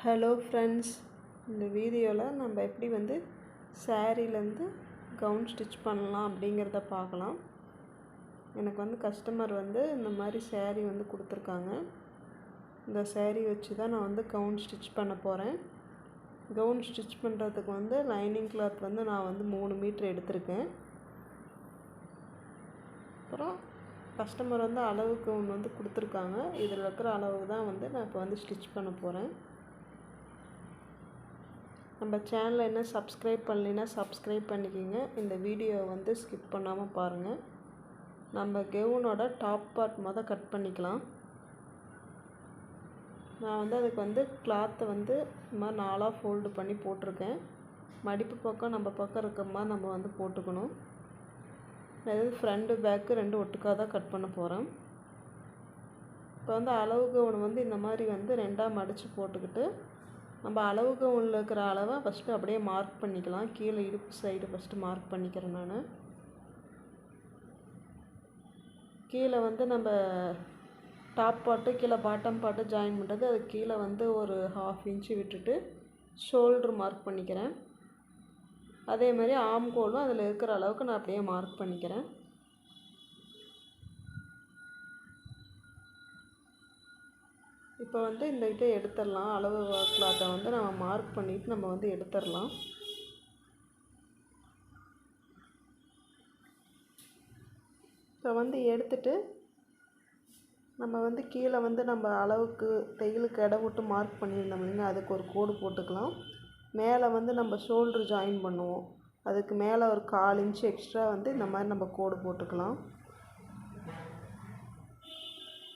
Hello friends, இந்த வீடியோவில் நம்ம எப்படி சாரீலேருந்து கவுன் ஸ்டிச் பண்ணலாம் அப்படிங்கிறத பார்க்கலாம். எனக்கு கஸ்டமர் இந்த மாதிரி சேரீ கொடுத்துருக்காங்க. இந்த சேரீ வச்சு தான் நான் கவுன் ஸ்டிச் பண்ண போகிறேன். கவுன் ஸ்டிச் பண்ணுறதுக்கு லைனிங் கிளாத் நான் 3 மீட்டர் எடுத்திருக்கேன். அப்புறம் கஸ்டமர் அளவுக்கு ஒன்று கொடுத்துருக்காங்க. இதில் இருக்கிற அளவுக்கு தான் நான் இப்போ ஸ்டிச் பண்ண போகிறேன். நம்ம சேனலை என்ன சப்ஸ்கிரைப் பண்ணலைன்னா சப்ஸ்கிரைப் பண்ணிக்கோங்க. இந்த வீடியோவை ஸ்கிப் பண்ணாமல் பாருங்கள். நம்ம கவுனோட டாப் பார்ட் கட் பண்ணிக்கலாம். நான் அதுக்கு கிளாத்தை இந்த மாதிரி 4ஆக ஃபோல்டு பண்ணி போட்டிருக்கேன். மடிப்பு பக்கம் நம்ம பக்கம் இருக்கிற மாதிரி நம்ம போட்டுக்கணும். அதாவது ஃப்ரண்ட்டு பேக்கு 2 ஒட்டுக்காக தான் கட் பண்ண போகிறேன். இப்போ அளவு கவுன் இந்த மாதிரி 2ஆக மடித்து போட்டுக்கிட்டு நம்ம அளவு கவுனில் இருக்கிற அளவை ஃபஸ்ட்டு அப்படியே மார்க் பண்ணிக்கலாம். கீழே இடுப்பு சைடு ஃபஸ்ட்டு மார்க் பண்ணிக்கிறேன். நான் கீழே நம்ம டாப் பார்ட்டு கீழே பாட்டம் பார்ட்டு ஜாயின் பண்ணுறது, அது கீழே ஒரு 1/2 இன்ச்சு விட்டுட்டு ஷோல்ட்ரு மார்க் பண்ணிக்கிறேன். அதே மாதிரி ஆம் கோலும் அதில் இருக்கிற அளவுக்கு நான் அப்படியே மார்க் பண்ணிக்கிறேன். இப்போ இந்த இதை எடுத்துடலாம். அளவு கிளாத்தை நம்ம மார்க் பண்ணிவிட்டு நம்ம எடுத்துடலாம். இப்போ எடுத்துட்டு நம்ம கீழே நம்ம அளவுக்கு தையலுக்கு இடம் விட்டு மார்க் பண்ணியிருந்தோம் இல்லைங்க, அதுக்கு ஒரு கோடு போட்டுக்கலாம். மேலே நம்ம ஷோல்ட்ரு ஜாயின் பண்ணுவோம். அதுக்கு மேலே ஒரு 1/4 இன்ச்சு எக்ஸ்ட்ரா இந்த மாதிரி நம்ம கோடு போட்டுக்கலாம்.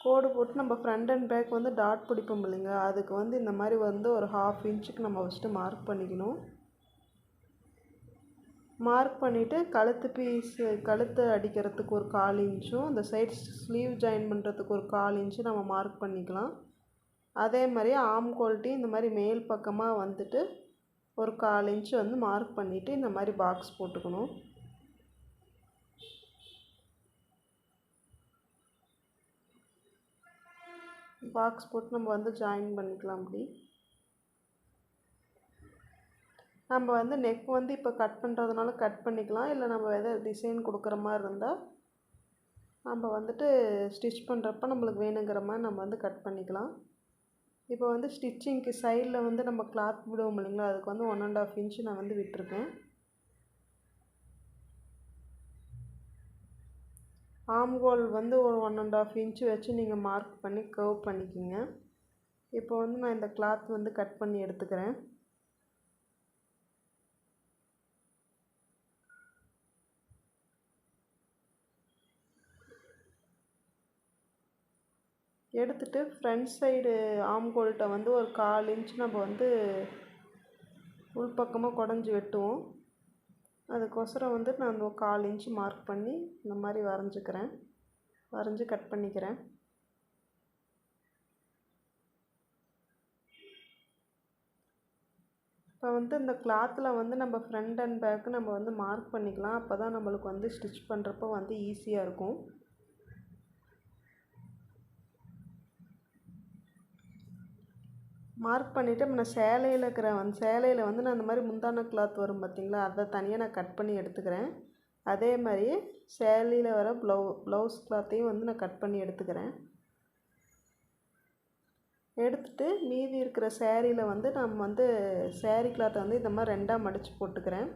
கோடு போட்டு நம்ம ஃப்ரண்ட் அண்ட் பேக் டாட் பிடிப்போம் இல்லைங்க, அதுக்கு இந்த மாதிரி ஒரு 1/2 இன்ச்சுக்கு நம்ம ஃபஸ்ட்டு மார்க் பண்ணிக்கணும். மார்க் பண்ணிவிட்டு கழுத்து அடிக்கிறதுக்கு ஒரு 1/4 இன்ச்சும், இந்த சைட் ஸ்லீவ் ஜாயின் பண்ணுறதுக்கு ஒரு 1/4 இன்ச்சு நம்ம மார்க் பண்ணிக்கலாம். அதே மாதிரி ஆம் குவாலிட்டி இந்த மாதிரி மேல் பக்கமாக ஒரு 1/4 இன்ச்சு மார்க் பண்ணிவிட்டு இந்த மாதிரி பாக்ஸ் போட்டுக்கணும். பாக்ஸ் போட்டு நம்ம ஜாயின் பண்ணிக்கலாம். அப்படி நம்ம நெக் இப்போ கட் பண்ணுறதுனால கட் பண்ணிக்கலாம். இல்லை நம்ம எதாவது டிசைன் கொடுக்குற மாதிரி இருந்தால் நம்ம ஸ்டிச் பண்ணுறப்ப நம்மளுக்கு வேணுங்கிற மாதிரி நம்ம கட் பண்ணிக்கலாம். இப்போ ஸ்டிச்சிங்க்கு சைடில் நம்ம கிளாத் விடுவோம் இல்லைங்களா, அதுக்கு 1.5 இன்ச்சு நான் விட்டுருக்கேன். ஆம்கோல் ஒரு 1.5 இன்ச்சு வச்சு நீங்கள் மார்க் பண்ணி கர்வ் பண்ணிக்கோங்க. இப்போ நான் இந்த கிளாத் கட் பண்ணி எடுத்துக்கிறேன். எடுத்துட்டு ஃப்ரண்ட் சைடு ஆம்கோல்கிட்ட ஒரு 1/4 இன்ச்சு நம்ம உள்பக்கமாக குடஞ்சி வெட்டுவோம். அதுக்கோசரம் நான் 1/4 இன்ச்சு மார்க் பண்ணி இந்த மாதிரி வரைஞ்சி கட் பண்ணிக்கிறேன். இப்போ இந்த கிளாத்தில் நம்ம ஃப்ரண்ட் அண்ட் பேக்கு நம்ம மார்க் பண்ணிக்கலாம். அப்போ தான் நம்மளுக்கு ஸ்டிச் பண்ணுறப்போ ஈஸியாக இருக்கும். மார்க் பண்ணிவிட்டு நான் சேலையில் இருக்கிற சேலையில் நான் இந்த மாதிரி முந்தான கிளாத் வரும் பார்த்திங்களா, அதை தனியாக நான் கட் பண்ணி எடுத்துக்கிறேன். அதே மாதிரி சேலையில் வர ப்ளவுஸ் கிளாத்தையும் நான் கட் பண்ணி எடுத்துக்கிறேன். எடுத்துகிட்டு மீதி இருக்கிற சேரீயில் நம்ம சேரீ கிளாத்தை இந்த மாதிரி 2ஆக மடித்து போட்டுக்கிறேன்.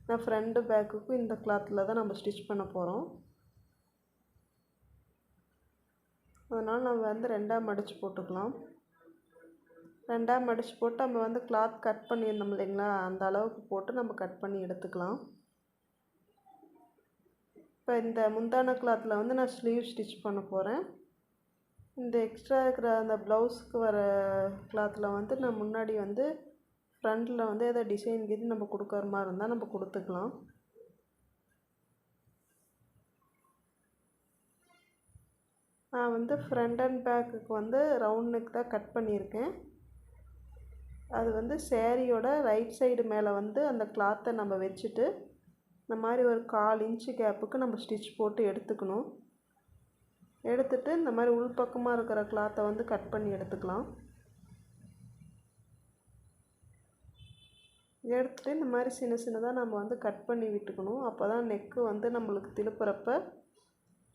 நான் ஃப்ரண்ட்டு பேக்குக்கும் இந்த கிளாத்தில் தான் நம்ம ஸ்டிச் பண்ண போகிறோம். அதனால் நம்ம 2ஆக மடித்து போட்டுக்கலாம். 2ஆக மடித்து போட்டு நம்ம கிளாத் கட் பண்ணியிருந்தோம் இல்லைங்களா, அந்த அளவுக்கு போட்டு நம்ம கட் பண்ணி எடுத்துக்கலாம். இப்போ இந்த முந்தான கிளாத்தில் நான் ஸ்லீவ் ஸ்டிச் பண்ண போகிறேன். இந்த எக்ஸ்ட்ரா இருக்கிற அந்த ப்ளவுஸுக்கு வர கிளாத்தில் நான் முன்னாடி ஃப்ரண்ட்டில் எதாவது டிசைன் கீது நம்ம கொடுக்குற மாதிரி இருந்தால் நம்ம கொடுத்துக்கலாம். நான் ஃப்ரண்ட் அண்ட் பேக்குக்கு ரவுண்ட் நெக் தான் கட் பண்ணியிருக்கேன். அது சேரீயோட ரைட் சைடு மேலே அந்த கிளாத்தை நம்ம வச்சுட்டு இந்த மாதிரி ஒரு 1/4 இன்ச்சு கேப்புக்கு நம்ம ஸ்டிச் போட்டு எடுத்துக்கணும். எடுத்துகிட்டு இந்த மாதிரி உள்பக்கமாக இருக்கிற கிளாத்தை கட் பண்ணி எடுத்துக்கலாம். எடுத்துகிட்டு இந்த மாதிரி சின்ன சின்னதாக நம்ம வந்து கட் பண்ணி விட்டுக்கணும். அப்போ தான் நெக்கு வந்து நம்மளுக்கு திருப்புறப்ப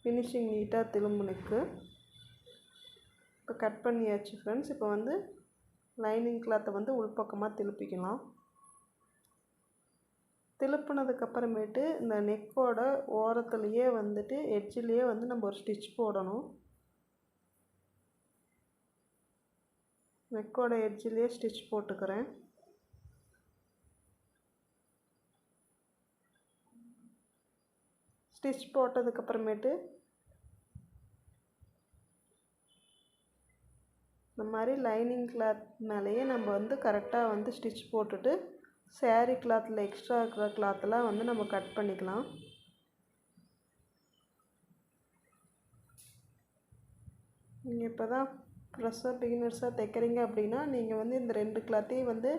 ஃபினிஷிங் நீட்டாக திரும்ப நெக்கு. இப்போ கட் பண்ணியாச்சு ஃப்ரெண்ட்ஸ். இப்போ வந்து லைனிங் கிளாத்தை வந்து உள்பக்கமாக திருப்பிக்கலாம். திருப்பினதுக்கப்புறமேட்டு இந்த நெக்கோட ஓரத்துலேயே வந்துட்டு எட்ஜிலேயே வந்து நம்ம ஒரு ஸ்டிச் போடணும். நெக்கோட எட்ஜிலேயே ஸ்டிச் போட்டுக்கிறேன். ஸ்டிச் போட்டதுக்கப்புறமேட்டு இந்த மாதிரி லைனிங் கிளாத் மேலேயே நம்ம வந்து கரெக்டாக வந்து ஸ்டிச் போட்டுட்டு சாரீ கிளாத்தில் எக்ஸ்ட்ரா இருக்கிற கிளாத்தெல்லாம் வந்து நம்ம கட் பண்ணிக்கலாம். நீங்கள் இப்போ தான் ஃப்ரெஷ்ஷாக பிகினர்ஸாக தைக்கிறீங்க அப்படின்னா நீங்கள் வந்து இந்த 2 கிளாத்தையும் வந்து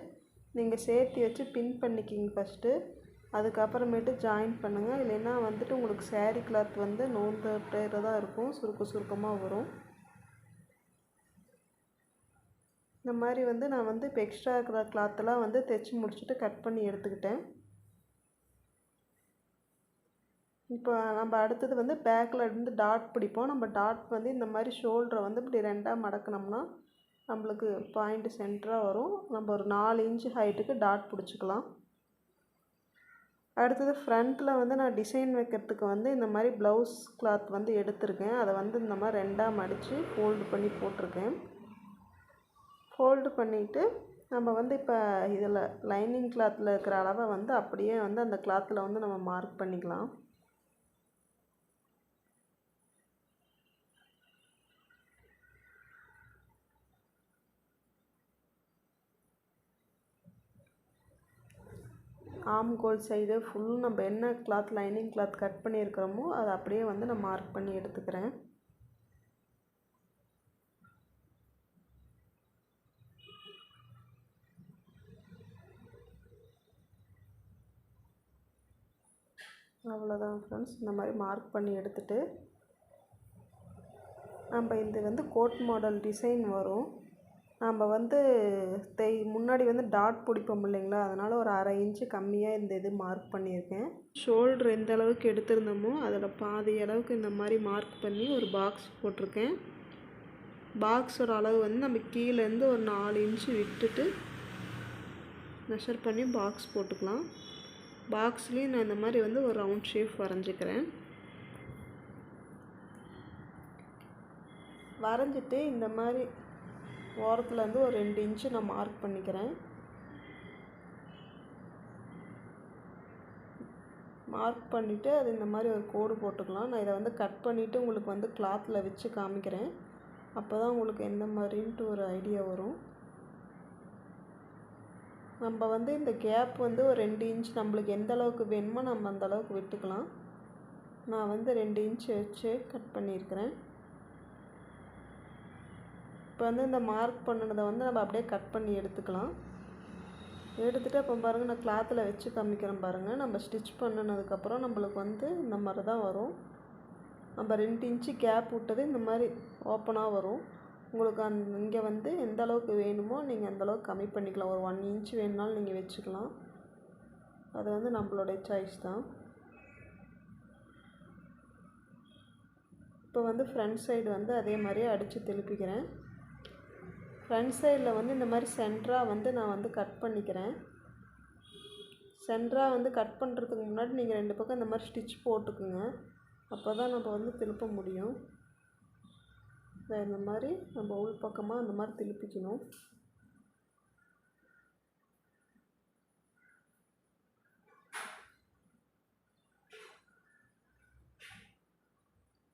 நீங்கள் சேர்த்து வச்சு பின் பண்ணிக்கிங்க ஃபஸ்ட்டு. அதுக்கப்புறமேட்டு ஜாயின் பண்ணுங்கள். இல்லைன்னா வந்துட்டு உங்களுக்கு சாரீ கிளாத் வந்து நோந்துட்டே தான் இருக்கும், சுருக்கமாக வரும். இந்த மாதிரி வந்து நான் வந்து இப்போ எக்ஸ்ட்ரா இருக்கிற கிளாத்தெல்லாம் வந்து தைச்சி முடிச்சுட்டு கட் பண்ணி எடுத்துக்கிட்டேன். இப்போ நம்ம அடுத்தது வந்து பேக்கில் இருந்து டாட் பிடிப்போம். நம்ம டாட் வந்து இந்த மாதிரி ஷோல்டரை வந்து இப்படி 2ஆக மடக்கினோம்னா நம்மளுக்கு பாயிண்ட் சென்டராக வரும். நம்ம ஒரு 4 இன்ச்சு ஹைட்டுக்கு டாட் பிடிச்சிக்கலாம். அடுத்தது ஃப்ரண்ட்டில் வந்து நான் டிசைன் வைக்கிறதுக்கு வந்து இந்த மாதிரி ப்ளவுஸ் கிளாத் வந்து எடுத்திருக்கேன். அதை வந்து இந்த மாதிரி 2ஆக மடித்து ஃபோல்டு பண்ணி போட்டிருக்கேன். ஃபோல்டு பண்ணிவிட்டு நம்ம வந்து இப்போ இதில் லைனிங் கிளாத்தில் இருக்கிற அளவை வந்து அப்படியே வந்து அந்த கிளாத்தில் வந்து நம்ம மார்க் பண்ணிக்கலாம். ஆம் கோல் சைடு ஃபுல் நம்ம என்ன கிளாத் லைனிங் கிளாத் கட் பண்ணியிருக்கிறோமோ அதை அப்படியே வந்து நான் மார்க் பண்ணி எடுத்துக்கிறேன். அவ்வளோதான் ஃப்ரெண்ட்ஸ். இந்த மாதிரி மார்க் பண்ணி எடுத்துகிட்டு நம்ம இது வந்து கோட் மாடல் டிசைன் வரும். நம்ம வந்து முன்னாடி வந்து டாட் பிடிப்போம் இல்லைங்களா, அதனால் ஒரு 1/2 இன்ச்சு கம்மியாக இந்த இது மார்க் பண்ணியிருக்கேன். ஷோல்டர் எந்த அளவுக்கு எடுத்திருந்தோமோ அதில் பாதி அளவுக்கு இந்த மாதிரி மார்க் பண்ணி ஒரு பாக்ஸ் போட்டிருக்கேன். பாக்ஸோட அளவு வந்து நம்ம கீழேருந்து ஒரு 4 இன்ச்சு விட்டுட்டு மெஷர் பண்ணி பாக்ஸ் போட்டுக்கலாம். பாக்ஸ்லேயும் நான் இந்த மாதிரி வந்து ஒரு ரவுண்ட் ஷேப் வரைஞ்சிக்கிறேன். வரைஞ்சிட்டு இந்த மாதிரி ஓரத்துலேருந்து ஒரு 2 இன்ச்சு நான் மார்க் பண்ணிக்கிறேன். மார்க் பண்ணிவிட்டு அது இந்த மாதிரி ஒரு கோடு போட்டுக்கலாம். நான் இதை வந்து கட் பண்ணிவிட்டு உங்களுக்கு வந்து கிளாத்தில் வச்சு காமிக்கிறேன். அப்போ தான் உங்களுக்கு எந்த மாதிரின்ட்டு ஒரு ஐடியா வரும். நம்ம வந்து இந்த கேப் வந்து ஒரு 2 இன்ச் நம்மளுக்கு எந்த அளவுக்கு வேணுமோ நம்ம அந்த அளவுக்கு விட்டுக்கலாம். நான் வந்து 2 இன்ச்சு வச்சு கட் பண்ணியிருக்கிறேன். இப்போ வந்து இந்த மார்க் பண்ணினதை வந்து நம்ம அப்படியே கட் பண்ணி எடுத்துக்கலாம். எடுத்துகிட்டு அப்போ பாருங்கள் நான் கிளாத்தில் வச்சு காமிக்கிறேன் பாருங்கள். நம்ம ஸ்டிச் பண்ணினதுக்கப்புறம் நம்மளுக்கு வந்து இந்த மாதிரி தான் வரும். நம்ம 2 இன்ச்சு கேப் விட்டது இந்த மாதிரி ஓப்பனாக வரும். உங்களுக்கு இங்கே வந்து எந்த அளவுக்கு வேணுமோ நீங்கள் அந்தளவுக்கு கம்மி பண்ணிக்கலாம். ஒரு 1 இன்ச் வேணுனாலும் நீங்கள் வச்சுக்கலாம். அது வந்து நம்மளுடைய சாய்ஸ் தான். இப்போ வந்து ஃப்ரண்ட் சைடு வந்து அதே மாதிரியே அடித்து திருப்பிக்கிறேன். ஃப்ரண்ட் சைடில் வந்து இந்த மாதிரி சென்டராக வந்து நான் வந்து கட் பண்ணிக்கிறேன். சென்டராக வந்து கட் பண்ணுறதுக்கு முன்னாடி நீங்கள் 2 பக்கம் இந்த மாதிரி ஸ்டிச் போட்டுக்குங்க. அப்போ தான் நம்ம வந்து திருப்ப முடியும். இந்த மாதிரி நம்ம உள் பக்கமாக இந்த மாதிரி திருப்பிக்கணும்.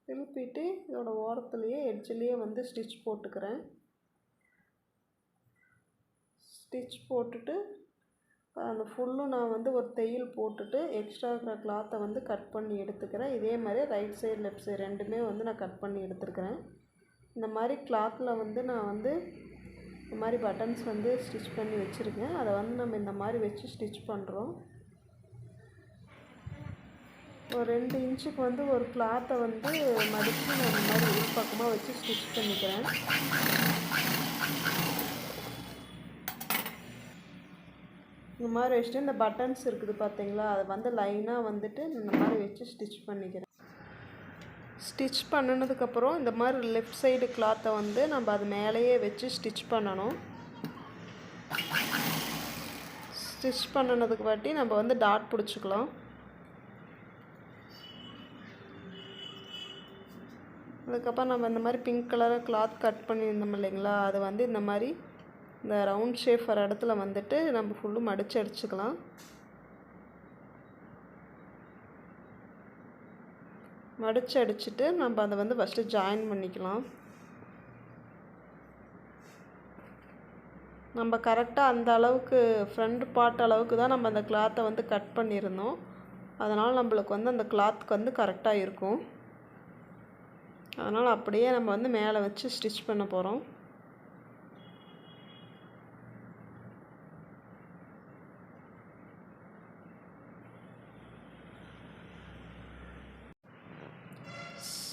திருப்பிட்டு இதோட ஓரத்துலேயே எட்ஜிலேயே வந்து ஸ்டிச் போட்டுக்கிறேன். ஸ்டிச் போட்டுட்டு அந்த ஃபுல்லும் நான் வந்து ஒரு தையல் போட்டுட்டு எக்ஸ்ட்ரா இருக்கிற கிளாத்தை வந்து கட் பண்ணி எடுத்துக்கிறேன். இதே மாதிரி ரைட் சைடு லெஃப்ட் சைடு ரெண்டுமே வந்து நான் கட் பண்ணி எடுத்துருக்கிறேன். இந்த மாதிரி கிளாத்தில் வந்து நான் வந்து இந்த மாதிரி பட்டன்ஸ் வந்து ஸ்டிச் பண்ணி வச்சுருக்கேன். அதை வந்து நம்ம இந்த மாதிரி வச்சு ஸ்டிச் பண்ணுறோம். ஒரு 2 இன்ச்சுக்கு வந்து ஒரு கிளாத்தை வந்து மடித்து நான் இந்த மாதிரி உள் பக்கமாக வச்சு ஸ்டிச் பண்ணிக்கிறேன். இந்த மாதிரி வச்சுட்டு இந்த பட்டன்ஸ் இருக்குது பார்த்தீங்களா, அதை வந்து லைனாக வந்துட்டு இந்த மாதிரி வச்சு ஸ்டிச் பண்ணிக்கிறேன். ஸ்டிச் பண்ணினதுக்கப்புறம் இந்த மாதிரி லெஃப்ட் சைடு கிளாத்தை வந்து நம்ம அது மேலேயே வச்சு ஸ்டிச் பண்ணணும். ஸ்டிச் பண்ணினதுக்கு வாட்டி நம்ம வந்து டாட் பிடிச்சிக்கலாம். அதுக்கப்புறம் நம்ம இந்த மாதிரி பிங்க் கலராக கிளாத் கட் பண்ணியிருந்தோம் இல்லைங்களா, அது வந்து இந்த மாதிரி இந்த ரவுண்ட் ஷேப் வர இடத்துல வந்துட்டு நம்ம ஃபுல்லும் மடித்து அடிச்சுக்கலாம். மடித்து அடிச்சுட்டு நம்ம அதை வந்து ஃபஸ்ட்டு ஜாயின் பண்ணிக்கலாம். நம்ம கரெக்டாக அந்த அளவுக்கு ஃப்ரண்ட் பார்ட் அளவுக்கு தான் நம்ம அந்த கிளாத்தை வந்து கட் பண்ணியிருந்தோம். அதனால் நம்மளுக்கு வந்து அந்த கிளாத்துக்கு வந்து கரெக்டாக இருக்கும். அதனால் அப்படியே நம்ம வந்து மேலே வச்சு ஸ்டிச் பண்ண போகிறோம்.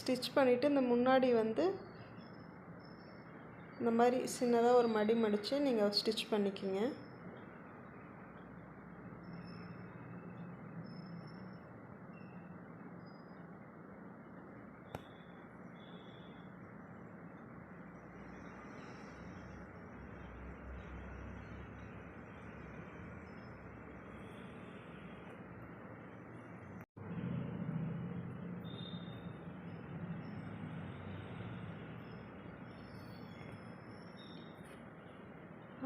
ஸ்டிச் பண்ணிவிட்டு இந்த முன்னாடி வந்து இந்த மாதிரி சின்னதாக ஒரு மடி மடித்து நீங்கள் ஸ்டிச் பண்ணிக்கிங்க.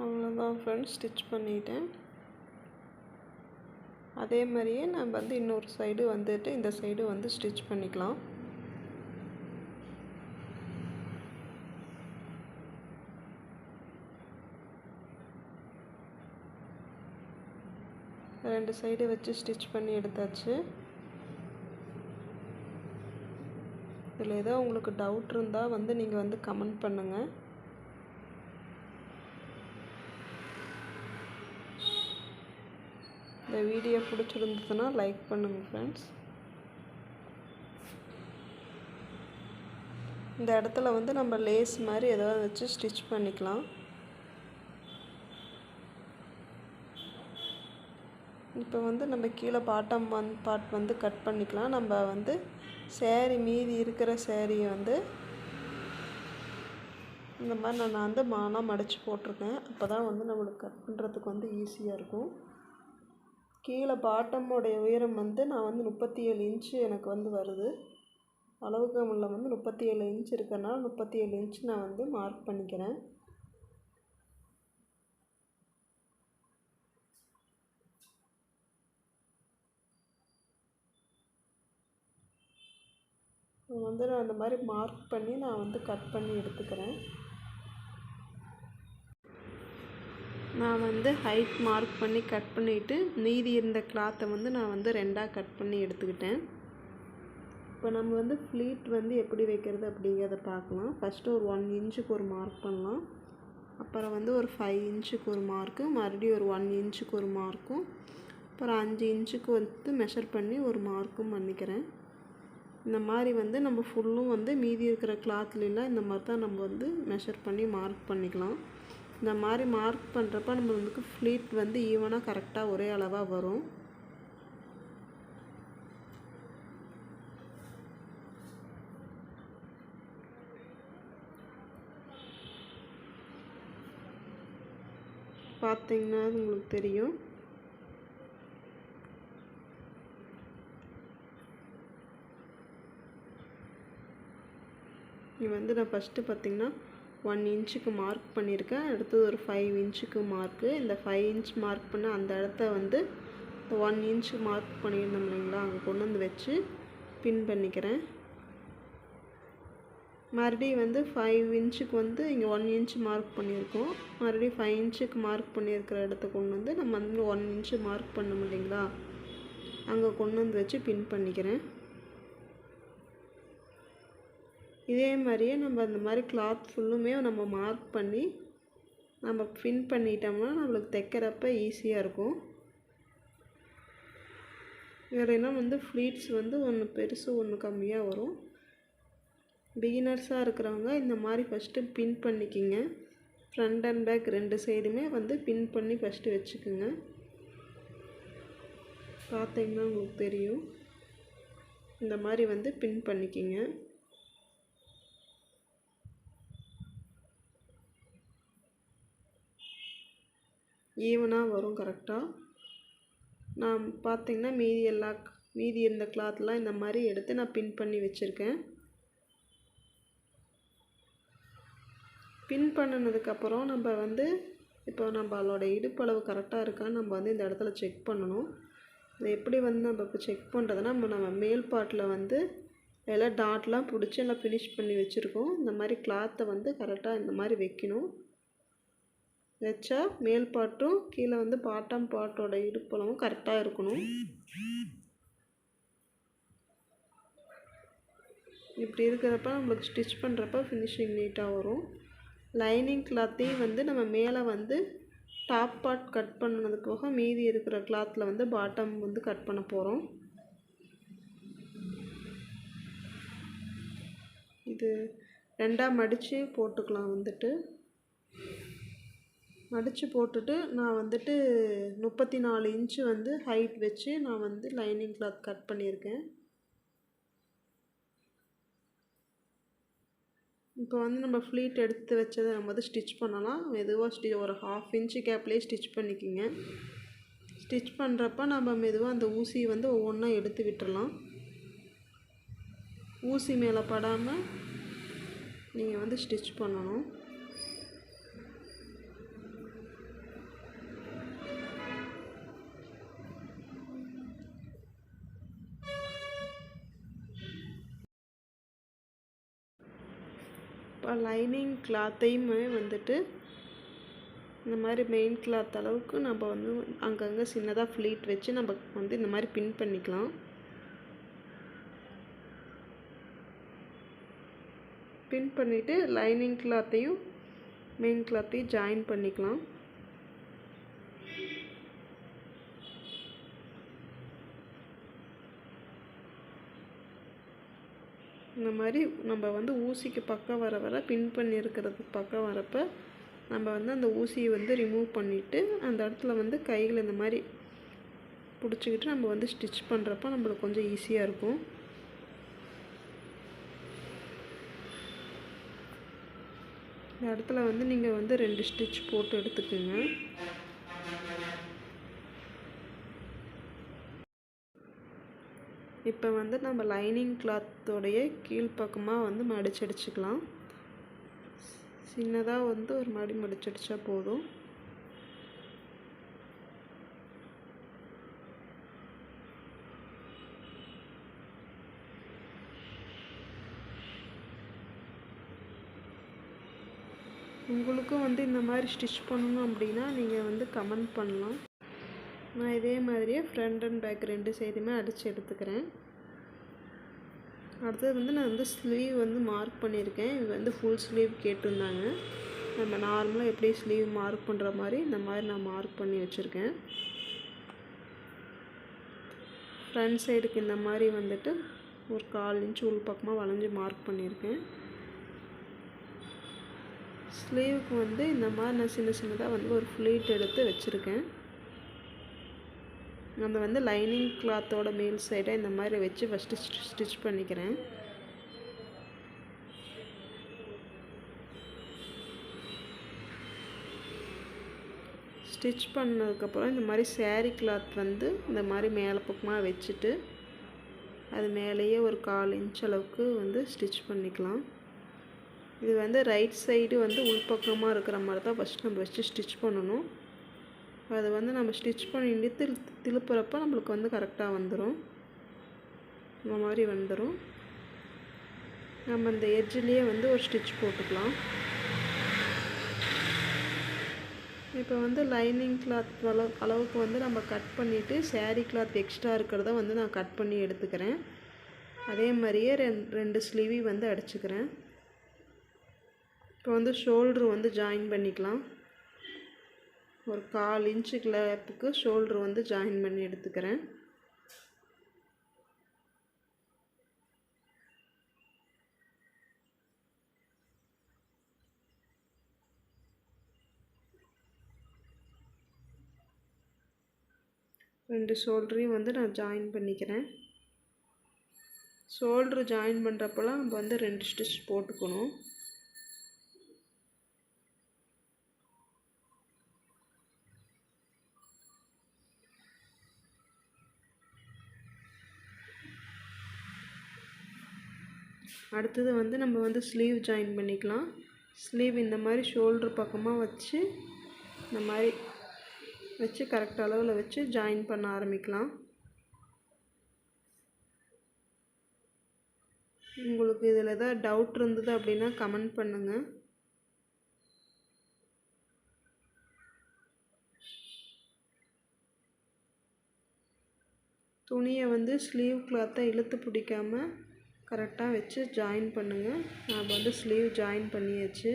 அவ்வளோதான் ஃப்ரெண்ட்ஸ், ஸ்டிச் பண்ணிட்டேன். அதே மாதிரியே நம்ம வந்து இன்னொரு சைடு வந்துட்டு இந்த சைடு வந்து ஸ்டிச் பண்ணிக்கலாம். ரெண்டு சைடு வச்சு ஸ்டிச் பண்ணி எடுத்தாச்சு. இதில் ஏதோ உங்களுக்கு டவுட் இருந்தால் வந்து நீங்கள் வந்து கமெண்ட் பண்ணுங்கள். இந்த வீடியோ பிடிச்சிருந்ததுன்னா லைக் பண்ணுங்கள் ஃப்ரெண்ட்ஸ். இந்த இடத்துல வந்து நம்ம லேஸ் மாதிரி ஏதாவது வச்சு ஸ்டிச் பண்ணிக்கலாம். இப்போ வந்து நம்ம கீழே பாட்டம் பார்ட் வந்து கட் பண்ணிக்கலாம். நம்ம வந்து மீதி இருக்கிற சேரீயை வந்து இந்த மாதிரி நான் வந்து மானாக மடித்து போட்டிருக்கேன். அப்போ தான் வந்து நம்மளுக்கு கட் பண்ணுறதுக்கு வந்து ஈஸியாக இருக்கும். கீழே பாட்டமோடைய உயரம் வந்து நான் வந்து 37 இன்ச்சு எனக்கு வந்து வருது. அளவு கம்மில் வந்து 37 இன்ச் இருக்கிறனால 37 இன்ச் நான் வந்து மார்க் பண்ணிக்கிறேன். வந்து நான் அந்த மாதிரி மார்க் பண்ணி நான் வந்து கட் பண்ணி எடுத்துக்கிறேன். நான் வந்து ஹைட் மார்க் பண்ணி கட் பண்ணிவிட்டு மீதி இருந்த கிளாத்தை வந்து நான் வந்து ரெண்டாக கட் பண்ணி எடுத்துக்கிட்டேன். இப்போ நம்ம வந்து ஃப்ளீட் வந்து எப்படி வைக்கிறது அப்படிங்கிறத பார்க்கலாம். ஃபஸ்ட்டு ஒரு 1 இன்ச்சுக்கு ஒரு மார்க் பண்ணலாம். அப்புறம் வந்து ஒரு 5 இன்ச்சுக்கு ஒரு மார்க்கு, மறுபடியும் ஒரு 1 இன்ச்சுக்கு ஒரு மார்க்கும், அப்புறம் 5 இன்ச்சுக்கு வந்து மெஷர் பண்ணி ஒரு மார்க்கும் பண்ணிக்கிறேன். இந்த மாதிரி வந்து நம்ம ஃபுல்லும் வந்து மீதி இருக்கிற கிளாத்லாம் இந்த மாதிரி தான் நம்ம வந்து மெஷர் பண்ணி மார்க் பண்ணிக்கலாம். இந்த மாதிரி மார்க் பண்ணுறப்ப நம்மளுக்கு ஃப்ளீட் வந்து ஈவனாக கரெக்டாக ஒரே அளவாக வரும். பார்த்தீங்கன்னா உங்களுக்கு தெரியும். இது வந்து நான் ஃபஸ்ட்டு பார்த்திங்கன்னா 1 இன்ச்சுக்கு மார்க் பண்ணியிருக்கேன். அடுத்தது ஒரு 5 இன்ச்சுக்கு மார்க்கு. இந்த 5 இன்ச் மார்க் பண்ண அந்த இடத்த வந்து 1 இன்ச்சு மார்க் பண்ணியிருந்தோம் இல்லைங்களா, அங்கே கொண்டு வந்து வச்சு பின் பண்ணிக்கிறேன். மறுபடியும் வந்து 5 இன்ச்சுக்கு வந்து இங்கே 1 இன்ச் மார்க் பண்ணியிருக்கோம். மறுபடியும் 5 இன்ச்சுக்கு மார்க் பண்ணியிருக்கிற இடத்த கொண்டு வந்து நம்ம வந்து 1 இன்ச்சு மார்க் பண்ணோம் இல்லைங்களா, அங்கே கொண்டு வந்து வச்சு பின் பண்ணிக்கிறேன். இதே மாதிரியே நம்ம அந்த மாதிரி கிளாத் ஃபுல்லுமே நம்ம மார்க் பண்ணி நம்ம பின் பண்ணிட்டோம்னா நம்மளுக்கு தைக்கிறப்ப ஈஸியாக இருக்கும். இல்லைன்னா வந்து ஃப்ளீட்ஸ் வந்து ஒன்று பெருசு ஒன்று கம்மியாக வரும். பிகினர்ஸாக இருக்கிறவங்க இந்த மாதிரி ஃபஸ்ட்டு பின் பண்ணிக்கிங்க. ஃப்ரண்ட் அண்ட் பேக் ரெண்டு சைடுமே வந்து பின் பண்ணி ஃபஸ்ட்டு வச்சுக்குங்க. பார்த்தீங்கன்னா உங்களுக்கு தெரியும். இந்த மாதிரி வந்து பின் பண்ணிக்கிங்க. ஈவனாக வரும் கரெக்டாக. நான் பார்த்தீங்கன்னா மீதி இருந்த கிளாத்லாம் இந்த மாதிரி எடுத்து நான் பின் பண்ணி வச்சுருக்கேன். பின் பண்ணினதுக்கப்புறம் நம்ம வந்து இப்போ நம்மளோட இடுப்பளவு கரெக்டாக இருக்கான்னு நம்ம வந்து இந்த இடத்துல செக் பண்ணணும். இதை எப்படி வந்து நம்ம இப்போ செக் பண்ணுறதுன்னா, நம்ம மேல் பாட்டில் வந்து எல்லாம் டாட்லாம் பிடிச்சி எல்லாம் ஃபினிஷ் பண்ணி வச்சுருக்கோம். இந்த மாதிரி கிளாத்தை வந்து கரெக்டாக இந்த மாதிரி வைக்கணும். வச்சா மேல் பாட்டும் கீழே வந்து பாட்டம் பாட்டோட இடுப்பளவும் கரெக்டாக இருக்கணும். இப்படி இருக்கிறப்ப நம்மளுக்கு ஸ்டிச் பண்ணுறப்ப ஃபினிஷிங் நீட்டாக வரும். லைனிங் கிளாத்தையும் வந்து நம்ம மேலே வந்து டாப் பார்ட் கட் பண்ணது போக மீதி இருக்கிற கிளாத்தில் வந்து பாட்டம் வந்து கட் பண்ண போகிறோம். இது ரெண்டாக மடித்து போட்டுக்கலாம். வந்துட்டு மடித்து போட்டுட்டு நான் வந்துட்டு 34 இன்ச்சு வந்து ஹைட் வச்சு நான் வந்து லைனிங் கிளாத் கட் பண்ணியிருக்கேன். இப்போ வந்து நம்ம ஃப்ளீட் எடுத்து வச்சதை நம்ம வந்து ஸ்டிச் பண்ணலாம். மெதுவாக ஒரு 1/2 இன்ச்சு கேப்லேயே ஸ்டிச் பண்ணிக்கிங்க. ஸ்டிச் பண்ணுறப்ப நம்ம மெதுவாக அந்த ஊசி வந்து ஒவ்வொன்றா எடுத்து விட்டுறலாம். ஊசி மேலே படாமல் நீங்கள் வந்து ஸ்டிச் பண்ணணும். இப்போ லைனிங் கிளாத்தையுமே வந்துட்டு இந்த மாதிரி மெயின் கிளாத் அளவுக்கு நம்ம வந்து அங்கங்கே சின்னதாக ஃப்ளீட் வச்சு நம்ம வந்து இந்த மாதிரி பின் பண்ணிக்கலாம். பின் பண்ணிவிட்டு லைனிங் கிளாத்தையும் மெயின் கிளாத்தையும் ஜாயின் பண்ணிக்கலாம். இந்த மாதிரி நம்ம வந்து ஊசிக்கு பக்கம் வர பின் பண்ணியிருக்கிறதுக்கு பக்கம் வரப்போ நம்ம வந்து அந்த ஊசியை வந்து ரிமூவ் பண்ணிவிட்டு அந்த இடத்துல வந்து கையில் இந்த மாதிரி பிடிச்சிக்கிட்டு நம்ம வந்து ஸ்டிச் பண்ணுறப்ப நம்மளுக்கு கொஞ்சம் ஈஸியாக இருக்கும். இந்த இடத்துல வந்து நீங்கள் வந்து 2 ஸ்டிச் போட்டு எடுத்துக்கோங்க. இப்போ வந்து நம்ம லைனிங் கிளாத்தோடைய கீழ்ப்பக்கமாக வந்து மடிச்சடிச்சுக்கலாம். சின்னதாக வந்து ஒரு மடிச்சடிச்சா போதும். உங்களுக்கும் வந்து இந்த மாதிரி ஸ்டிச் பண்ணணும் அப்படின்னா நீங்கள் வந்து கமெண்ட் பண்ணலாம். நான் இதே மாதிரியே ஃப்ரண்ட் அண்ட் பேக் 2 சைடுமே அடித்து எடுத்துக்கிறேன். அடுத்தது வந்து நான் வந்து ஸ்லீவ் வந்து மார்க் பண்ணியிருக்கேன். இது வந்து ஃபுல் ஸ்லீவ் கேட்டிருந்தாங்க. நம்ம நார்மலாக எப்படி ஸ்லீவ் மார்க் பண்ணுற மாதிரி இந்த மாதிரி நான் மார்க் பண்ணி வச்சுருக்கேன். ஃப்ரண்ட் சைடுக்கு இந்த மாதிரி வந்துட்டு ஒரு 1/4 இன்ச் உள் பக்கமாக வளைஞ்சி மார்க் பண்ணியிருக்கேன். ஸ்லீவுக்கு வந்து இந்த மாதிரி நான் சின்னதாக வந்து ஒரு ஃப்ளீட் எடுத்து வச்சுருக்கேன். நம்ம வந்து லைனிங் கிளாத்தோட மேல் சைடை இந்த மாதிரி வச்சு ஃபஸ்ட்டு ஸ்டிச் பண்ணிக்கிறேன். ஸ்டிச் பண்ணதுக்கப்புறம் இந்த மாதிரி சேரீ கிளாத் வந்து இந்த மாதிரி மேலே பக்கமாக வச்சுட்டு அது மேலேயே ஒரு 1/4 இன்ச் அளவுக்கு வந்து ஸ்டிச் பண்ணிக்கலாம். இது வந்து ரைட் சைடு வந்து உள்பக்கமாக இருக்கிற மாதிரி தான் ஃபஸ்ட் நம்ம வச்சு ஸ்டிச் பண்ணணும். அது வந்து நம்ம ஸ்டிச் பண்ணிட்டு திருப்புறப்ப நம்மளுக்கு வந்து கரெக்டாக வந்துடும். இந்த மாதிரி வந்துடும். நம்ம இந்த எட்ஜ்லேயே வந்து ஒரு ஸ்டிச் போட்டுக்கலாம். இப்போ வந்து லைனிங் கிளாத் அளவுக்கு வந்து நம்ம கட் பண்ணிவிட்டு சேரீ கிளாத் எக்ஸ்ட்ரா இருக்கிறத வந்து நான் கட் பண்ணி எடுத்துக்கிறேன். அதே மாதிரியே 2 ஸ்லீவி வந்து அடிச்சுக்கிறேன். இப்போ வந்து ஷோல்ட்ரு வந்து ஜாயின் பண்ணிக்கலாம். ஒரு 1/4 இன்ச்சு கிளாப்புக்கு ஷோல்ட்ரு வந்து ஜாயின் பண்ணி எடுத்துக்கிறேன். 2 ஷோல்டரையும் வந்து நான் ஜாயின் பண்ணிக்கிறேன். ஷோல்டர் ஜாயின் பண்ணுறப்பெல்லாம் நம்ம வந்து 2 ஸ்டிச் போட்டுக்கணும். அடுத்தது வந்து நம்ம வந்து ஸ்லீவ் ஜாயின் பண்ணிக்கலாம். ஸ்லீவ் இந்த மாதிரி ஷோல்டர் பக்கமாக வச்சு இந்த மாதிரி வச்சு கரெக்ட் அளவில் வச்சு ஜாயின் பண்ண ஆரம்பிக்கலாம். உங்களுக்கு இதில் ஏதாவது டவுட் இருந்தது அப்படின்னா கமெண்ட் பண்ணுங்கள். துணியை வந்து ஸ்லீவ் கிளாத்தை இழுத்து பிடிக்காமல் கரெக்டாக வச்சு ஜாயின் பண்ணுங்கள். நான் வந்து ஸ்லீவ் ஜாயின் பண்ணியாச்சு.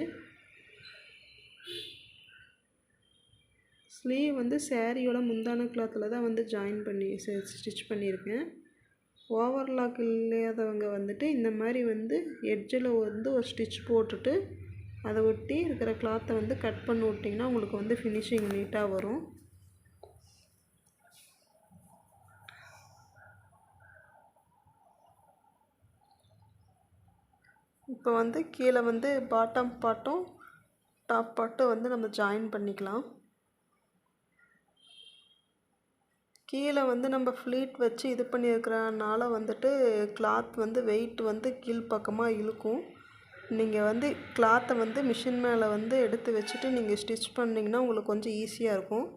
ஸ்லீவ் வந்து சேரீயோட முந்தான கிளாத்தில் தான் வந்து ஜாயின் பண்ணி ஸ்டிச் பண்ணியிருக்கேன். ஓவர்லாக் இல்லாதவங்க வந்துட்டு இந்த மாதிரி வந்து எட்ஜில் வந்து ஒரு ஸ்டிச் போட்டுட்டு அதை ஒட்டி இருக்கிற கிளாத்தை வந்து கட் பண்ணி விட்டிங்கன்னா உங்களுக்கு வந்து ஃபினிஷிங் நீட்டாக வரும். இப்போ வந்து கீழே வந்து பாட்டம் பார்ட்டும் டாப் பார்ட்டும் வந்து நம்ம ஜாயின் பண்ணிக்கலாம். கீழே வந்து நம்ம ஃப்ளீட் வச்சு இது பண்ணியிருக்கிறனால வந்துட்டு கிளாத் வந்து வெயிட் வந்து கீழ்ப்பக்கமாக இழுக்கும். நீங்கள் வந்து கிளாத்தை வந்து மிஷின் மேலே வந்து எடுத்து வச்சுட்டு நீங்கள் ஸ்டிச் பண்ணிங்கன்னா உங்களுக்கு கொஞ்சம் ஈஸியாக இருக்கும்.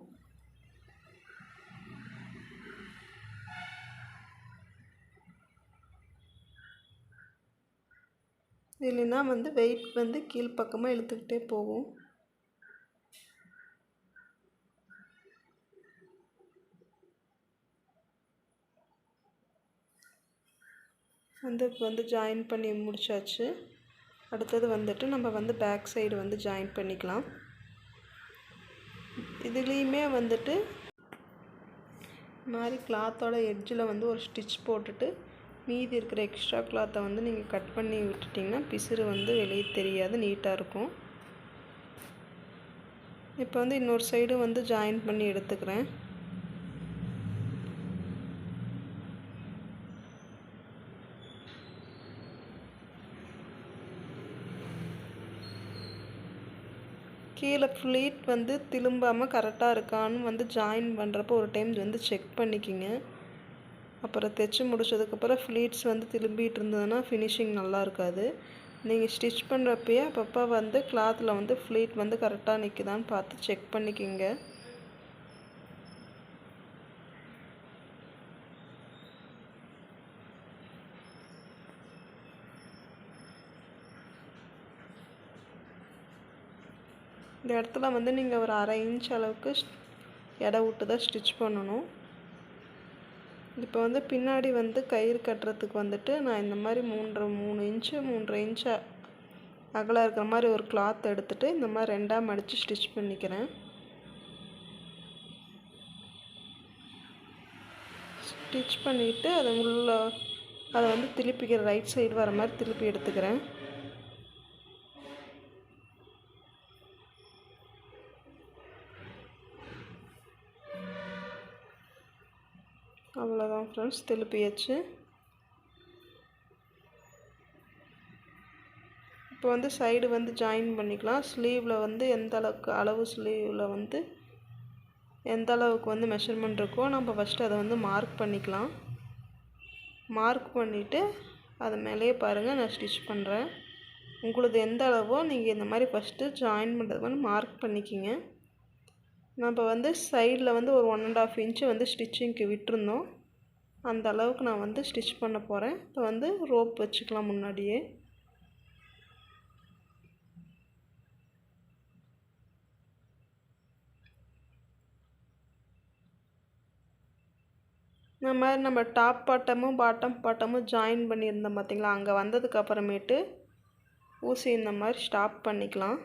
இல்லைன்னா வந்து வெயிட் வந்து கீழ்ப்பக்கமாக இழுத்துக்கிட்டே போகும். இப்போ வந்து ஜாயின் பண்ணி முடிச்சாச்சு. அடுத்தது வந்துட்டு நம்ம வந்து பேக் சைடு வந்து ஜாயின் பண்ணிக்கலாம். இதுலேயுமே வந்துட்டு மாதிரி கிளாத்தோட எட்ஜில் வந்து ஒரு ஸ்டிச் போட்டுட்டு மீதி இருக்கிற எக்ஸ்ட்ரா கிளாத்தை வந்து நீங்கள் கட் பண்ணி விட்டுட்டிங்கன்னா பிசுறு வந்து வெளியே தெரியாது, நீட்டாக இருக்கும். இப்போ வந்து இன்னொரு சைடு வந்து ஜாயின் பண்ணி எடுத்துக்கிறேன். கீழே ஃப்ளீட் வந்து திரும்பாமல் கரெக்டாக இருக்கான்னு வந்து ஜாயின் பண்ணுறப்போ ஒரு டைம் வந்து செக் பண்ணிக்கிங்க. அப்புறம் தைச்சி முடிச்சதுக்கப்புறம் ஃப்ளீட்ஸ் வந்து திரும்பிட்டு இருந்ததுன்னா ஃபினிஷிங் நல்லா இருக்காது. நீங்கள் ஸ்டிச் பண்ணுறப்பயே அப்பப்போ வந்து கிளாத்தில் வந்து ஃப்ளீட் வந்து கரெக்டாக நிற்குதான்னு பார்த்து செக் பண்ணிக்கிங்க. இந்த இடத்துல வந்து நீங்கள் ஒரு 1/2 இன்ச் அளவுக்கு எடை விட்டு தான் ஸ்டிச் பண்ணணும். இப்போ வந்து பின்னாடி வந்து கயிறு கட்டுறதுக்கு வந்துட்டு நான் இந்த மாதிரி 3.5 இன்ச்சு அகலம் இருக்கிற மாதிரி ஒரு கிளாத் எடுத்துகிட்டு இந்த மாதிரி 2ஆக மடித்து ஸ்டிச் பண்ணிக்கிறேன். ஸ்டிச் பண்ணிவிட்டு அதை வந்து திருப்பிக்கிற ரைட் சைடு வர மாதிரி திருப்பி எடுத்துக்கிறேன். அவ்வளோதான் ஃப்ரெண்ட்ஸ், திருப்பியாச்சு. இப்போ வந்து சைடு வந்து ஜாயின் பண்ணிக்கலாம். ஸ்லீவில் வந்து எந்த அளவுக்கு அளவு ஸ்லீவில் வந்து எந்த அளவுக்கு வந்து மெஷர்மெண்ட் இருக்கோ நம்ம ஃபஸ்ட்டு அதை வந்து மார்க் பண்ணிக்கலாம். மார்க் பண்ணிவிட்டு அது மேலேயே பாருங்கள் நான் ஸ்டிச் பண்ணுறேன். உங்களுக்கு எந்த அளவோ நீங்கள் இந்த மாதிரி ஃபஸ்ட்டு ஜாயின் பண்ணுறதுக்கு வந்து மார்க் பண்ணிக்கிங்க. நம்ம வந்து சைடில் வந்து ஒரு 1.5 இன்ச்சு வந்து ஸ்டிச்சிங்க்கு விட்டுருந்தோம். அந்த அளவுக்கு நான் வந்து ஸ்டிச் பண்ண போகிறேன். இப்போ வந்து ரோப் வச்சுக்கலாம் முன்னாடியே. இந்த மாதிரி நம்ம டாப் பாட்டமும் பாட்டம் பாட்டமும் ஜாயின் பண்ணியிருந்தோம் பார்த்திங்களா, அங்கே வந்ததுக்கு அப்புறமேட்டு ஊசி இந்த மாதிரி ஸ்டாப் பண்ணிக்கலாம்.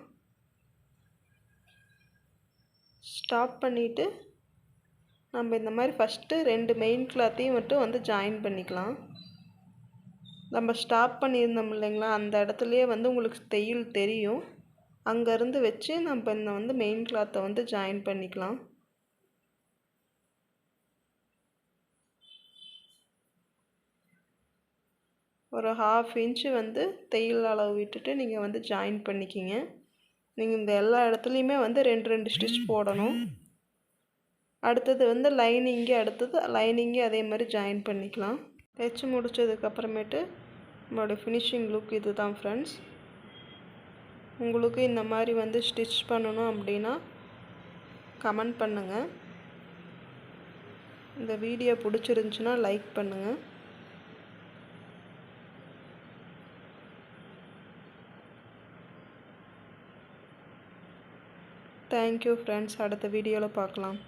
ஸ்டாப் பண்ணிவிட்டு நம்ம இந்த மாதிரி ஃபஸ்ட்டு 2 மெயின் கிளாத்தையும் மட்டும் வந்து ஜாயின் பண்ணிக்கலாம். நம்ம ஸ்டாப் பண்ணியிருந்தோம் இல்லைங்களா, அந்த இடத்துலையே வந்து உங்களுக்கு தையல் தெரியும். அங்கேருந்து வச்சு நம்ம இந்த வந்து மெயின் கிளாத்தை வந்து ஜாயின் பண்ணிக்கலாம். ஒரு 1/2 இன்ச்சு வந்து தையல் அளவு விட்டுட்டு நீங்கள் வந்து ஜாயின் பண்ணிக்கிங்க. நீங்கள் இந்த எல்லா இடத்துலையுமே வந்து 2 ஸ்டிச் போடணும். அடுத்தது வந்து அடுத்தது லைனிங்கே அதே மாதிரி ஜாயின் பண்ணிக்கலாம். தைச்சு முடித்ததுக்கப்புறமேட்டு நம்மளோட ஃபினிஷிங் லுக் இது தான் ஃப்ரெண்ட்ஸ். உங்களுக்கு இந்த மாதிரி வந்து ஸ்டிச் பண்ணணும் அப்படின்னா கமெண்ட் பண்ணுங்கள். இந்த வீடியோ பிடிச்சிருந்துச்சுன்னா லைக் பண்ணுங்கள். Thank you friends. அடுத்த வீடியோவில் பார்க்கலாம்.